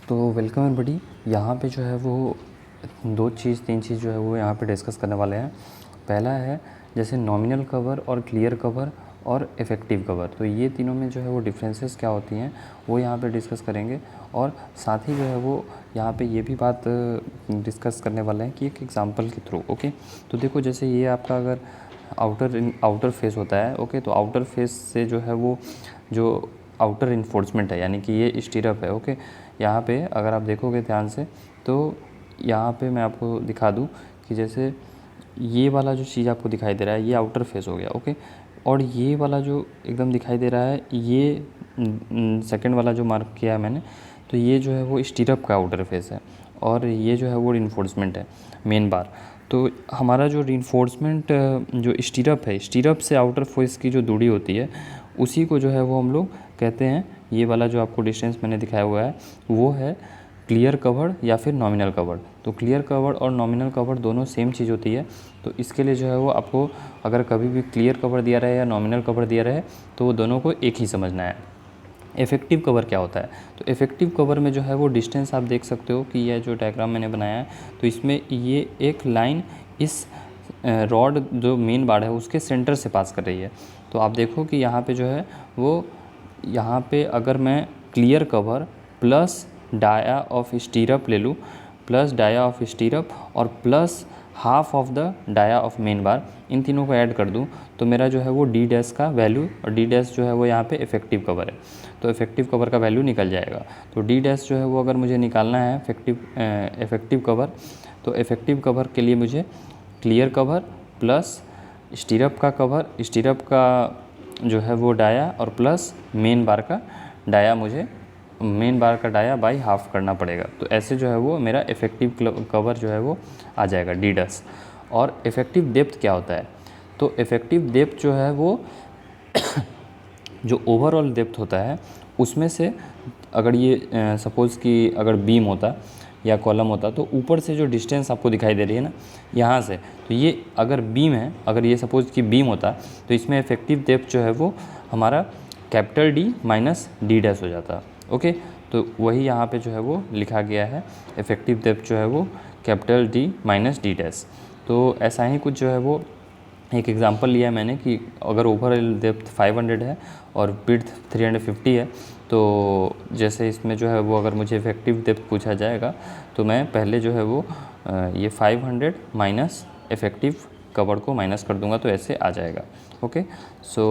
तो welcome everybody. यहाँ पे जो है वो तीन चीज़ जो है वो यहाँ पे डिस्कस करने वाले हैं। पहला है जैसे नॉमिनल कवर और क्लियर कवर और इफ़ेक्टिव कवर, तो ये तीनों में जो है वो डिफरेंसेस क्या होती हैं वो यहाँ पे डिस्कस करेंगे। और साथ ही जो है वो यहाँ पे ये भी बात डिस्कस करने वाले हैं कि एक एग्जांपल के थ्रू। ओके, तो देखो जैसे ये आपका अगर आउटर फेस होता है, ओके, तो आउटर फेस से जो है वो जो आउटर इन्फोर्समेंट है यानी कि ये स्टीरअप है। ओके, यहाँ पे अगर आप देखोगे ध्यान से तो यहाँ पे मैं आपको दिखा दूँ कि जैसे ये वाला जो चीज़ आपको दिखाई दे रहा है ये आउटर फेस हो गया। ओके, और ये वाला जो एकदम दिखाई दे रहा है ये सेकंड वाला जो मार्क किया है मैंने, तो ये जो है वो स्टीरअप का आउटर फेस है और ये जो है वो रिइंफोर्समेंट है मेन बार। तो हमारा जो रिइंफोर्समेंट जो स्टीरअप है, स्टीरअप से आउटर फेस की जो दूरी होती है उसी को जो है वो हम लोग कहते हैं, ये वाला जो आपको डिस्टेंस मैंने दिखाया हुआ है वो है क्लियर कवर या फिर नॉमिनल कवर। तो क्लियर कवर और नॉमिनल कवर दोनों सेम चीज़ होती है। तो इसके लिए जो है वो आपको अगर कभी भी क्लियर कवर दिया रहे या नॉमिनल कवर दिया रहे तो वो दोनों को एक ही समझना है। इफ़ेक्टिव कवर क्या होता है? तो इफ़ेक्टिव कवर में जो है वो डिस्टेंस आप देख सकते हो कि यह जो डायग्राम मैंने बनाया है तो इसमें ये एक लाइन इस रॉड जो मेन बाड़ है उसके सेंटर से पास कर रही है। तो आप देखो कि यहाँ पे जो है वो यहाँ पे अगर मैं clear cover plus dia of stirrup ले लूँ, प्लस डाया ऑफ स्टीरअप और plus half of the dia of main bar, इन तीनों को ऐड कर दूँ तो मेरा जो है वो डी डैश का वैल्यू, और डी डैश जो है वो यहाँ पे इफ़ेक्टिव कवर है तो इफ़ेक्टिव कवर का वैल्यू निकल जाएगा। तो डी डैश जो है वो अगर मुझे निकालना है इफ़ेक्टिव कवर, तो इफ़ेक्टिव कवर के लिए मुझे क्लियर कवर प्लस स्टीरअप का कवर, स्टीरअप का जो है वो डाया और प्लस मेन बार का डाया, मुझे मेन बार का डाया बाई हाफ करना पड़ेगा। तो ऐसे जो है वो मेरा इफ़ेक्टिव कवर जो है वो आ जाएगा डी डैश। और इफ़ेक्टिव डेप्थ क्या होता है? तो इफ़ेक्टिव डेप्थ जो है वो जो ओवरऑल डेप्थ होता है उसमें से अगर ये सपोज़ कि अगर बीम होता या कॉलम होता तो ऊपर से जो डिस्टेंस आपको दिखाई दे रही है ना यहाँ से, तो ये अगर बीम है, अगर ये सपोज़ कि बीम होता तो इसमें इफ़ेक्टिव डेप्थ जो है वो हमारा capital D minus D dash हो जाता। ओके, तो वही यहाँ पे जो है वो लिखा गया है, इफ़ेक्टिव डेप्थ जो है वो capital D minus D dash. तो ऐसा ही कुछ जो है वो एक एग्जांपल लिया है मैंने कि अगर ओवरऑल डेप्थ 500 है और विड्थ 350 है, तो जैसे इसमें जो है वो अगर मुझे इफ़ेक्टिव डेप्थ पूछा जाएगा तो मैं पहले जो है वो ये 500 माइनस इफ़ेक्टिव कवर को माइनस कर दूंगा तो ऐसे आ जाएगा। ओके, सो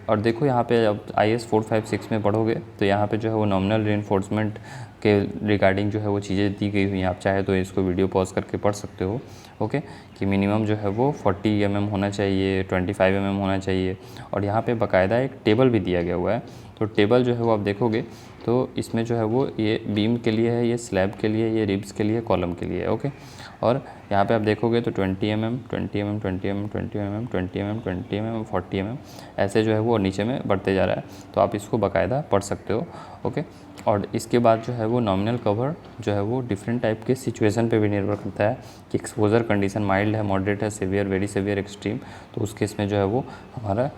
और देखो यहाँ पे अब IS 456 में पढ़ोगे तो यहाँ पे जो है वो नॉमिनल रीइंफोर्समेंट के रिगार्डिंग जो है वो चीज़ें दी गई हुई हैं। आप चाहे तो इसको वीडियो पॉज करके पढ़ सकते हो। ओके, कि मिनिमम जो है वो 40 mm होना चाहिए, 25 mm होना चाहिए, और यहाँ पे बाकायदा एक टेबल भी दिया गया हुआ है। तो टेबल जो है वो आप देखोगे तो इसमें जो है वो ये बीम के लिए है, ये स्लैब के लिए, ये रिब्स के लिए, कॉलम के लिए। ओके, और यहाँ पे आप देखोगे तो 20 mm, 20 mm, 20 mm, 20 mm, 20 mm, 20 mm, 40 mm ऐसे जो है वो नीचे में बढ़ते जा रहा है। तो आप इसको बाकायदा पढ़ सकते हो। ओके, और इसके बाद जो है वो नॉमिनल कवर जो है वो डिफरेंट टाइप के सिचुएशन पे भी निर्भर करता है कि एक्सपोजर कंडीशन माइल्ड है, मॉडरेट है, सीवियर, वेरी सीवियर, एक्सट्रीम। तो उस केस में जो है वो हमारा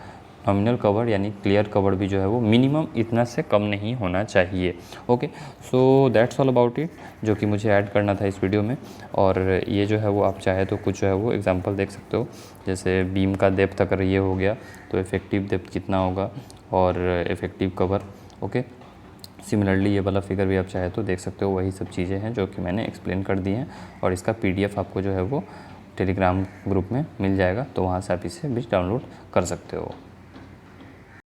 नॉमिनल कवर यानी क्लियर कवर भी जो है वो मिनिमम इतना से कम नहीं होना चाहिए। Okay, so that's all about it, जो कि मुझे ऐड करना था इस वीडियो में। और ये जो है वो आप चाहे तो कुछ जो है वो एग्जांपल देख सकते हो, जैसे बीम का डेप्थ अगर ये हो गया तो इफ़ेक्टिव डेप्थ कितना होगा और इफ़ेक्टिव कवर। ओके, सिमिलरली ये वाला फिगर भी आप चाहे तो देख सकते हो। वही सब चीज़ें हैं जो कि मैंने एक्सप्लेन कर दी हैं, और इसका PDF आपको जो है वो टेलीग्राम ग्रुप में मिल जाएगा, तो वहाँ से आप इसे भी डाउनलोड कर सकते हो।